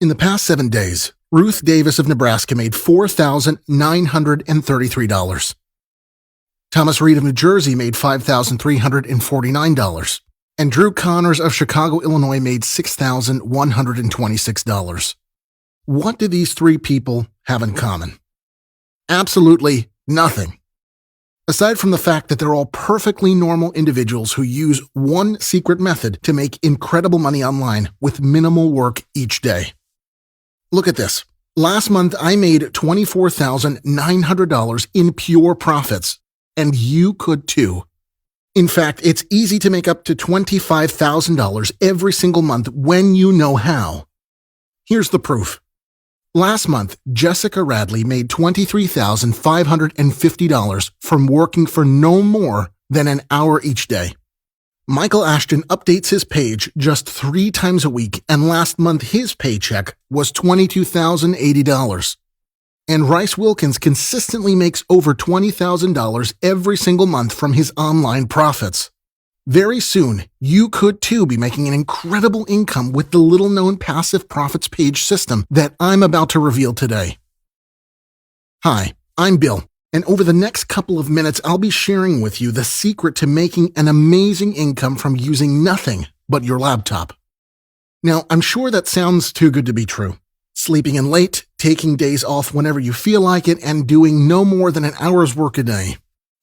In the past 7 days, Ruth Davis of Nebraska made $4,933. Thomas Reed of New Jersey made $5,349. And Drew Connors of Chicago, Illinois made $6,126. What do these three people have in common? Absolutely nothing. Aside from the fact that they're all perfectly normal individuals who use one secret method to make incredible money online with minimal work each day. Look at this. Last month, I made $24,900 in pure profits, and you could too. In fact, it's easy to make up to $25,000 every single month when you know how. Here's the proof. Last month, Jessica Radley made $23,550 from working for no more than an hour each day. Michael Ashton updates his page just 3 times a week, and last month his paycheck was $22,080. And Rice Wilkins consistently makes over $20,000 every single month from his online profits. Very soon, you could too be making an incredible income with the little-known passive profits page system that I'm about to reveal today. Hi, I'm Bill, and over the next couple of minutes, I'll be sharing with you the secret to making an amazing income from using nothing but your laptop. Now, I'm sure that sounds too good to be true. Sleeping in late, taking days off whenever you feel like it, and doing no more than an hour's work a day.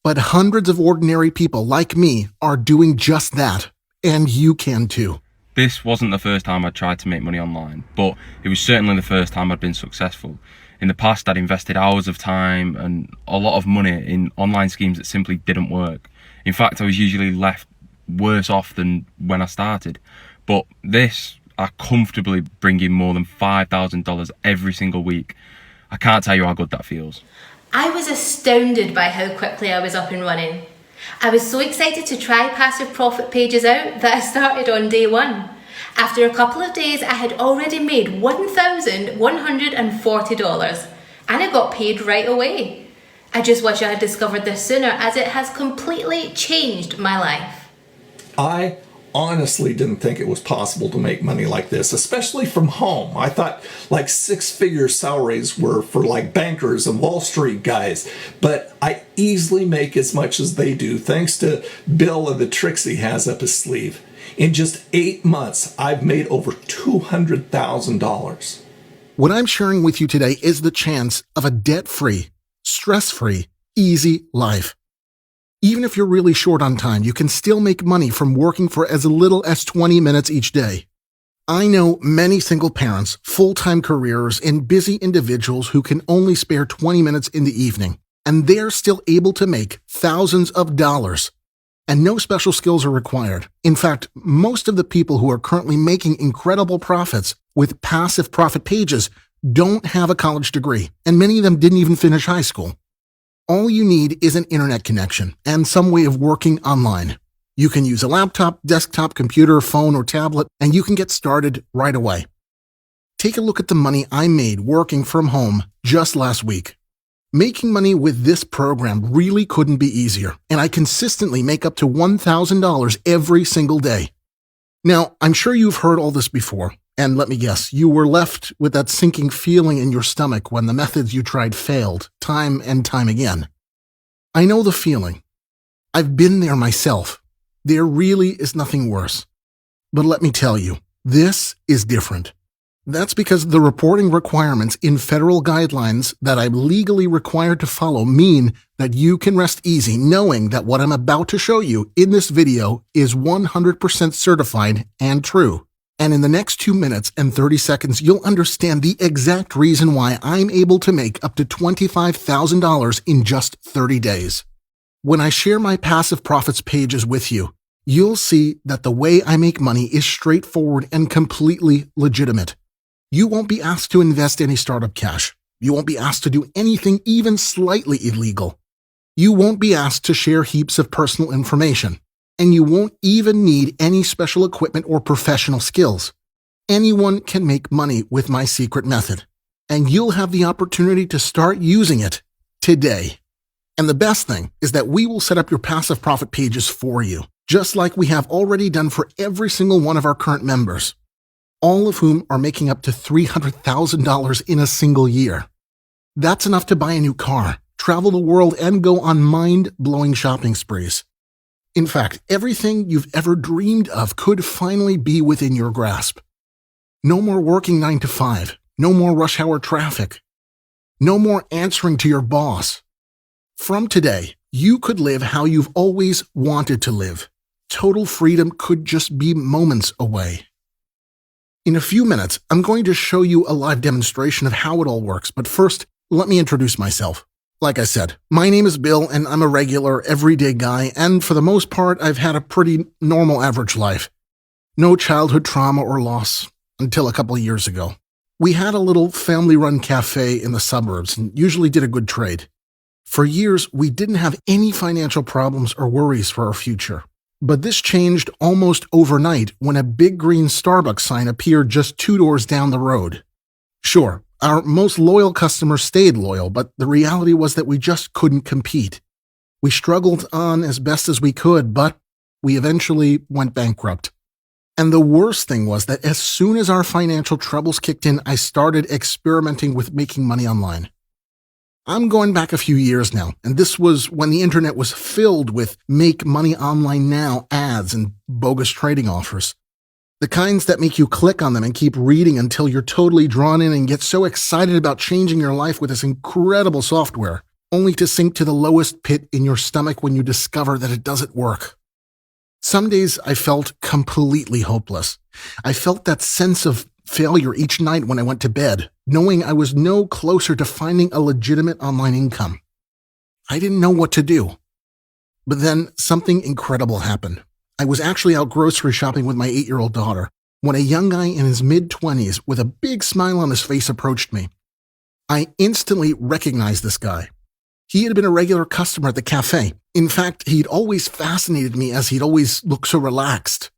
But hundreds of ordinary people like me are doing just that, and you can too. This wasn't the first time I'd tried to make money online, but it was certainly the first time I'd been successful. In the past, I'd invested hours of time and a lot of money in online schemes that simply didn't work. In fact, I was usually left worse off than when I started. But this, I comfortably bring in more than $5,000 every single week. I can't tell you how good that feels. I was astounded by how quickly I was up and running. I was so excited to try passive profit pages out that I started on day 1. After a couple of days, I had already made $1,140 and I got paid right away. I just wish I had discovered this sooner, as it has completely changed my life. I honestly didn't think it was possible to make money like this, especially from home. I thought like 6-figure salaries were for like bankers and Wall Street guys, but I easily make as much as they do thanks to Bill and the tricks he has up his sleeve. In just 8 months, I've made over $200,000. What I'm sharing with you today is the chance of a debt-free, stress-free, easy life. Even if you're really short on time, you can still make money from working for as little as 20 minutes each day. I know many single parents, full-time careers, and busy individuals who can only spare 20 minutes in the evening, and they're still able to make thousands of dollars. And no special skills are required. In fact, most of the people who are currently making incredible profits with passive profit pages don't have a college degree, and many of them didn't even finish high school. All you need is an internet connection and some way of working online. You can use a laptop, desktop, computer, phone, or tablet, and you can get started right away. Take a look at the money I made working from home just last week. Making money with this program really couldn't be easier, and I consistently make up to $1,000 every single day. Now, I'm sure you've heard all this before, and let me guess, you were left with that sinking feeling in your stomach when the methods you tried failed, time and time again. I know the feeling. I've been there myself. There really is nothing worse. But let me tell you, this is different. That's because the reporting requirements in federal guidelines that I'm legally required to follow mean that you can rest easy knowing that what I'm about to show you in this video is 100% certified and true. And in the next 2 minutes and 30 seconds, you'll understand the exact reason why I'm able to make up to $25,000 in just 30 days. When I share my passive profits pages with you, you'll see that the way I make money is straightforward and completely legitimate. You won't be asked to invest any startup cash. You won't be asked to do anything even slightly illegal. You won't be asked to share heaps of personal information. And you won't even need any special equipment or professional skills. Anyone can make money with my secret method. And you'll have the opportunity to start using it today. And the best thing is that we will set up your passive profit pages for you, just like we have already done for every single one of our current members. all of whom are making up to $300,000 in a single year. That's enough to buy a new car, travel the world, and go on mind-blowing shopping sprees. In fact, everything you've ever dreamed of could finally be within your grasp. No more working 9 to 5, no more rush hour traffic, no more answering to your boss. From today, you could live how you've always wanted to live. Total freedom could just be moments away. In a few minutes, I'm going to show you a live demonstration of how it all works, but first, let me introduce myself. Like I said, my name is Bill, and I'm a regular, everyday guy, and for the most part, I've had a pretty normal average life. No childhood trauma or loss, until a couple of years ago. We had a little family-run cafe in the suburbs and usually did a good trade. For years, we didn't have any financial problems or worries for our future. But this changed almost overnight when a big green Starbucks sign appeared just 2 doors down the road. Sure, our most loyal customers stayed loyal, but the reality was that we just couldn't compete. We struggled on as best as we could, but we eventually went bankrupt. And the worst thing was that as soon as our financial troubles kicked in, I started experimenting with making money online. I'm going back a few years now, and this was when the internet was filled with make money online now ads and bogus trading offers. The kinds that make you click on them and keep reading until you're totally drawn in and get so excited about changing your life with this incredible software, only to sink to the lowest pit in your stomach when you discover that it doesn't work. Some days I felt completely hopeless. I felt that sense of failure each night when I went to bed, knowing I was no closer to finding a legitimate online income. I didn't know what to do. But then something incredible happened. I was actually out grocery shopping with my 8-year-old daughter when a young guy in his mid-20s with a big smile on his face approached me. I instantly recognized this guy. He had been a regular customer at the cafe. In fact, he'd always fascinated me as he'd always looked so relaxed.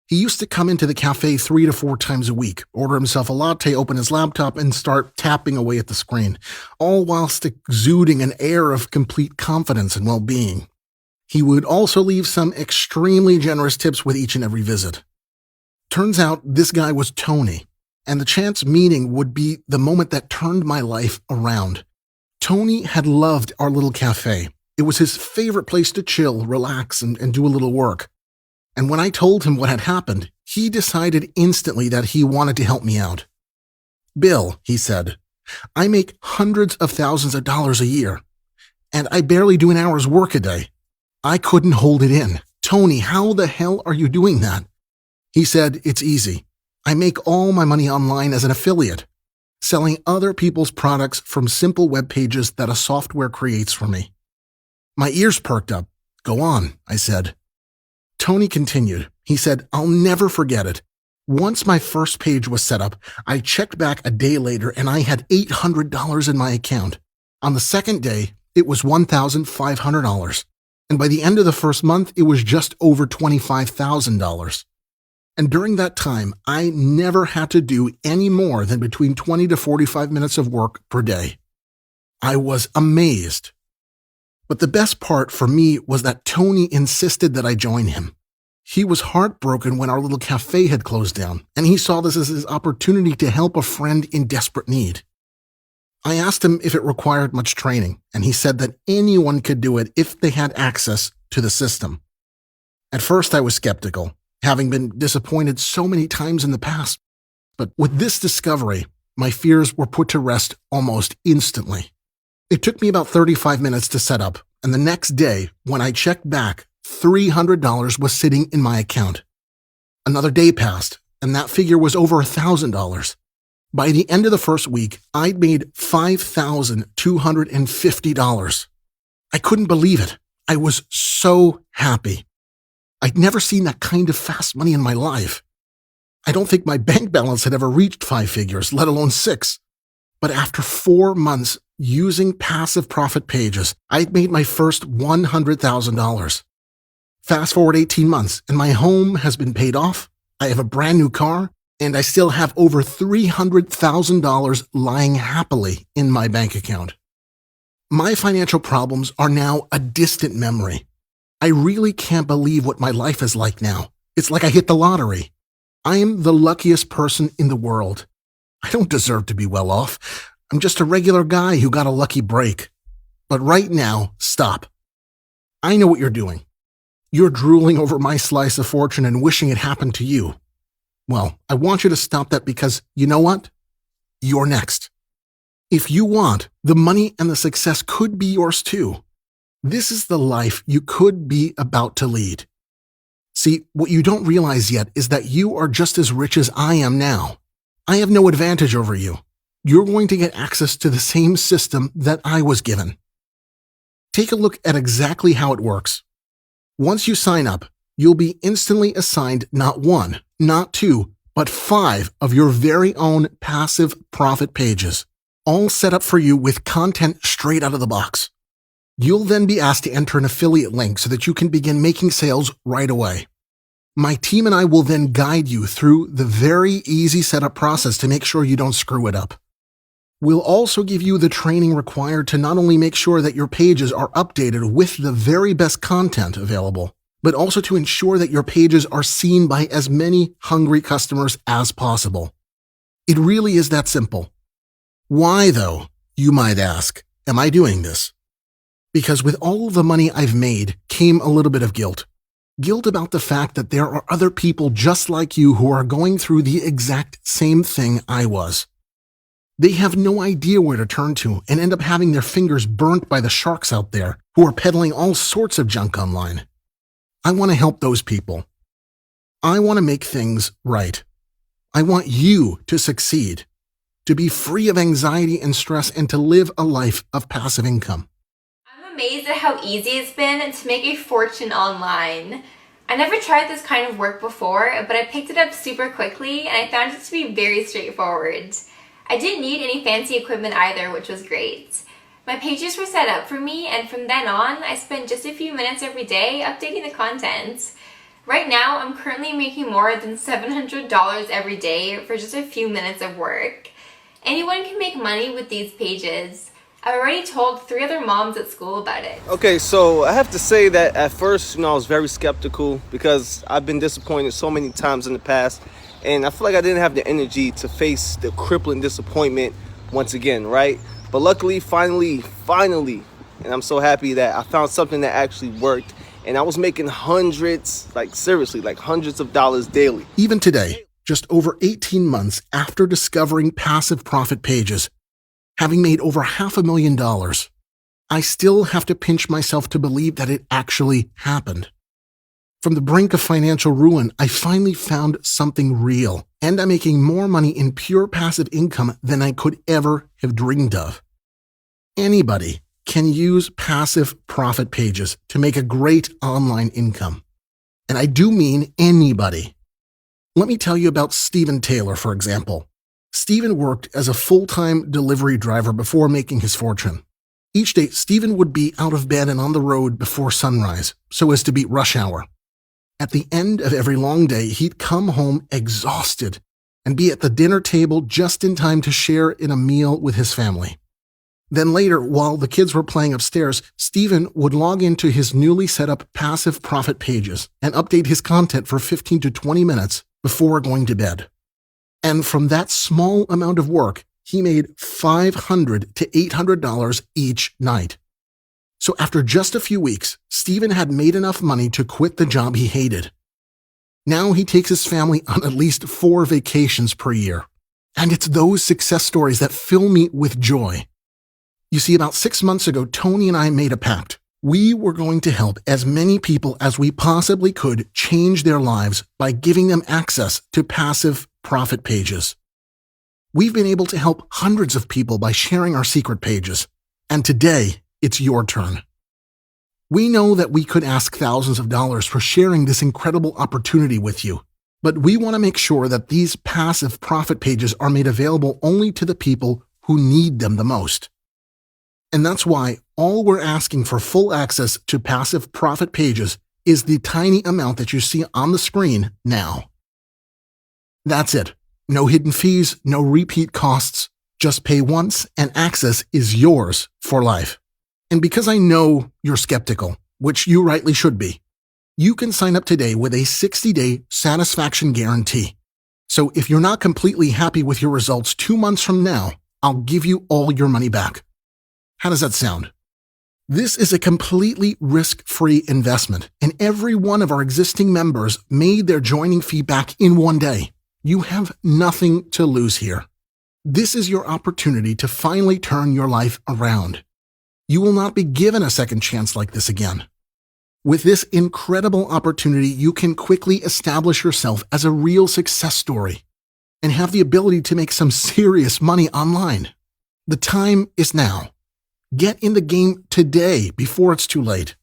He used to come into the cafe 3 to 4 times a week, order himself a latte, open his laptop, and start tapping away at the screen, all whilst exuding an air of complete confidence and well-being. He would also leave some extremely generous tips with each and every visit. Turns out this guy was Tony, and the chance meeting would be the moment that turned my life around. Tony had loved our little cafe. It was his favorite place to chill, relax, and do a little work. And when I told him what had happened, he decided instantly that he wanted to help me out. "Bill," he said, "I make hundreds of thousands of dollars a year, and I barely do an hour's work a day." I couldn't hold it in. "Tony, how the hell are you doing that?" He said, "It's easy. I make all my money online as an affiliate, selling other people's products from simple web pages that a software creates for me." My ears perked up. "Go on," I said. Tony continued. He said, "I'll never forget it. Once my first page was set up, I checked back a day later and I had $800 in my account. On the second day, it was $1,500. And by the end of the first month, it was just over $25,000. And during that time, I never had to do any more than between 20 to 45 minutes of work per day. I was amazed. But the best part for me was that Tony insisted that I join him. He was heartbroken when our little cafe had closed down, and he saw this as his opportunity to help a friend in desperate need. I asked him if it required much training, and he said that anyone could do it if they had access to the system. At first, I was skeptical, having been disappointed so many times in the past. But with this discovery, my fears were put to rest almost instantly. It took me about 35 minutes to set up, and the next day, when I checked back, $300 was sitting in my account. Another day passed, and that figure was over $1,000. By the end of the first week, I'd made $5,250. I couldn't believe it. I was so happy. I'd never seen that kind of fast money in my life. I don't think my bank balance had ever reached 5 figures, let alone 6. But after 4 months using passive profit pages, I'd made my first $100,000. Fast forward 18 months, and my home has been paid off. I have a brand new car, and I still have over $300,000 lying happily in my bank account. My financial problems are now a distant memory. I really can't believe what my life is like now. It's like I hit the lottery. I am the luckiest person in the world. I don't deserve to be well off. I'm just a regular guy who got a lucky break. But right now, stop. I know what you're doing. You're drooling over my slice of fortune and wishing it happened to you. Well, I want you to stop that because, you know what? You're next. If you want, the money and the success could be yours too. This is the life you could be about to lead. See, what you don't realize yet is that you are just as rich as I am now. I have no advantage over you. You're going to get access to the same system that I was given. Take a look at exactly how it works. Once you sign up, you'll be instantly assigned not 1, not 2, but 5 of your very own passive profit pages, all set up for you with content straight out of the box. You'll then be asked to enter an affiliate link so that you can begin making sales right away. My team and I will then guide you through the very easy setup process to make sure you don't screw it up. We'll also give you the training required to not only make sure that your pages are updated with the very best content available, but also to ensure that your pages are seen by as many hungry customers as possible. It really is that simple. Why, though, you might ask, am I doing this? Because with all of the money I've made came a little bit of guilt. Guilt about the fact that there are other people just like you who are going through the exact same thing I was. They have no idea where to turn to and end up having their fingers burnt by the sharks out there who are peddling all sorts of junk online. I want to help those people. I want to make things right. I want you to succeed, to be free of anxiety and stress, and to live a life of passive income. I'm amazed at how easy it's been to make a fortune online. I never tried this kind of work before, but I picked it up super quickly and I found it to be very straightforward. I didn't need any fancy equipment either, which was great. My pages were set up for me, and from then on, I spent just a few minutes every day updating the content. Right now, I'm currently making more than $700 every day for just a few minutes of work. Anyone can make money with these pages. I already told 3 other moms at school about it. Okay, so I have to say that at first, I was very skeptical because I've been disappointed so many times in the past, and I feel like I didn't have the energy to face the crippling disappointment once again, right? But luckily, finally, and I'm so happy that I found something that actually worked, and I was making hundreds, seriously, hundreds of dollars daily. Even today, just over 18 months after discovering passive profit pages, having made over $500,000, I still have to pinch myself to believe that it actually happened. From the brink of financial ruin, I finally found something real, and I'm making more money in pure passive income than I could ever have dreamed of. Anybody can use passive profit pages to make a great online income. And I do mean anybody. Let me tell you about Stephen Taylor, for example. Stephen worked as a full-time delivery driver before making his fortune. Each day, Stephen would be out of bed and on the road before sunrise, so as to beat rush hour. At the end of every long day, he'd come home exhausted and be at the dinner table just in time to share in a meal with his family. Then later, while the kids were playing upstairs, Stephen would log into his newly set up passive profit pages and update his content for 15 to 20 minutes before going to bed. And from that small amount of work, he made $500 to $800 each night. So after just a few weeks, Stephen had made enough money to quit the job he hated. Now he takes his family on at least 4 vacations per year. And it's those success stories that fill me with joy. You see, about 6 months ago, Tony and I made a pact. We were going to help as many people as we possibly could change their lives by giving them access to passive profit pages. We've been able to help hundreds of people by sharing our secret pages. And today, it's your turn. We know that we could ask thousands of dollars for sharing this incredible opportunity with you, but we want to make sure that these passive profit pages are made available only to the people who need them the most. And that's why all we're asking for full access to passive profit pages is the tiny amount that you see on the screen now. That's it. No hidden fees, no repeat costs. Just pay once and access is yours for life. And because I know you're skeptical, which you rightly should be, you can sign up today with a 60-day satisfaction guarantee. So if you're not completely happy with your results 2 months from now, I'll give you all your money back. How does that sound? This is a completely risk-free investment, and every one of our existing members made their joining fee back in 1 day. You have nothing to lose here. This is your opportunity to finally turn your life around. You will not be given a second chance like this again. With this incredible opportunity, you can quickly establish yourself as a real success story and have the ability to make some serious money online. The time is now. Get in the game today before it's too late.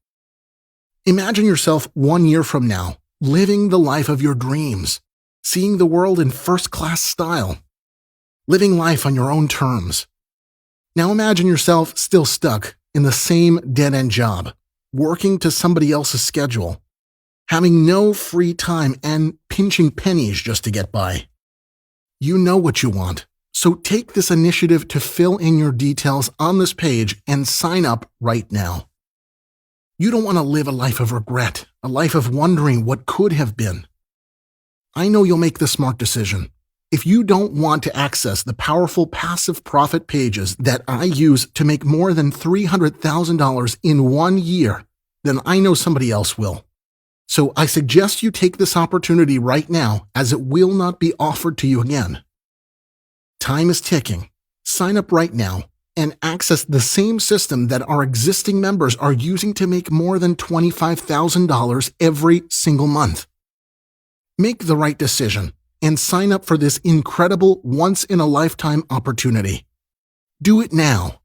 Imagine yourself 1 year from now, living the life of your dreams, seeing the world in first-class style, living life on your own terms. Now imagine yourself still stuck in the same dead-end job, working to somebody else's schedule, having no free time and pinching pennies just to get by. You know what you want. So take this initiative to fill in your details on this page and sign up right now. You don't want to live a life of regret, a life of wondering what could have been. I know you'll make the smart decision. If you don't want to access the powerful passive profit pages that I use to make more than $300,000 in 1 year, then I know somebody else will. So I suggest you take this opportunity right now, as it will not be offered to you again. Time is ticking. Sign up right now and access the same system that our existing members are using to make more than $25,000 every single month. Make the right decision and sign up for this incredible once-in-a-lifetime opportunity. Do it now.